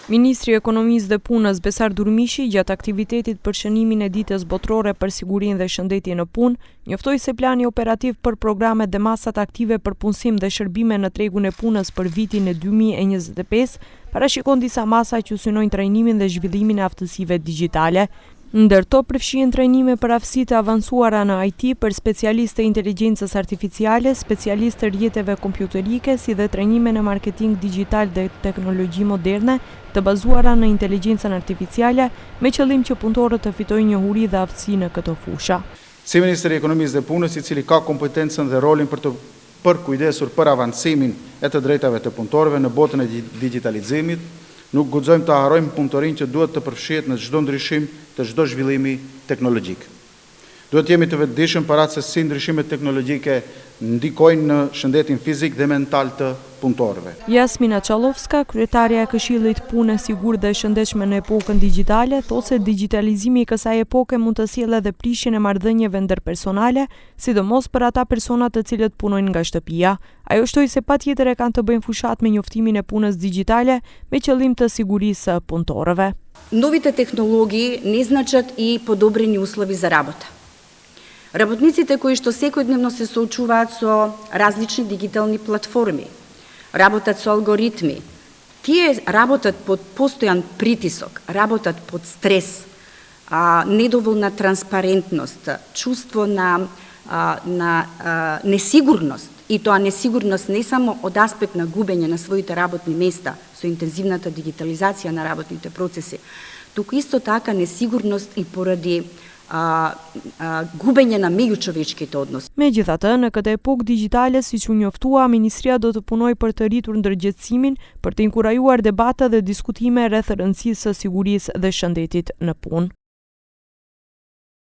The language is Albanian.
Ministri i Ekonomisë dhe Punës Besar Durmishi, gjatë aktivitetit për shënimin e ditës botërore për sigurinë dhe shëndetjen në punë, njoftoi se plani operativ për programet dhe masat aktive për punësim dhe shërbime në tregun e punës për vitin e 2025 parashikon disa masa që synojnë trajnimin dhe zhvillimin e aftësive digjitale. Ndërto përfshihen trajnime për aftësitë e avancuara në IT për specialistë e inteligjencës artificiale, specialistë e rrjeteve kompjuterike, si dhe trajnime në marketing digital dhe teknologji moderne të bazuara në inteligjencën artificiale, me qëllim që punëtorët të fitojnë njohuri dhe aftësi në këto fusha. Si Ministri i Ekonomisë dhe Punës, i cili ka kompetencën dhe rolin për të përkujdesur për avancimin e të drejtave të punëtorëve në botën e digitalizimit, nuk guxojmë të harrojmë punëtorinë që duhet të përfshihet në çdo ndryshim të çdo zhvillimi teknologjik. Duhet jemi të vetëdijshëm para se si ndryshimet teknologjike ndikojnë në shëndetin fizik dhe mental të punëtorëve. Jasmina Çallovska, kryetaria e Këshillit Punë e Sigurt dhe Shëndetshme në epokën digjitale, thotë se digitalizimi i kësaj epoke mund të sjellë edhe prishjen e marrëdhënieve ndërpersonale, sidomos për ata persona të cilët punojnë nga shtëpia. Ajo shtoi se patjetër e kanë të bëjnë fushat me njoftimin e punës digjitale me qëllim të sigurisë së punëtorëve. Новите технологии не значат и подобрени услови за работа. Работниците кои што секојдневно се соочуваат со различни дигитални платформи, работат со алгоритми, тие работат под постојан притисок, работат под стрес, недоволна транспарентност, чувство на несигурност, и тоа несигурност не само од аспект на губење на своите работни места со интензивната дигитализација на работните процеси, туку исто така несигурност и поради gubjenja na međučovječkite odnose. Megjithatë, në këtë epokë digjitale, siç u njoftua, Ministria do të punojë për të rritur ndërgjegjësimin, për të inkurajuar debate dhe diskutime rreth rëndësisë së sigurisë dhe shëndetit në punë.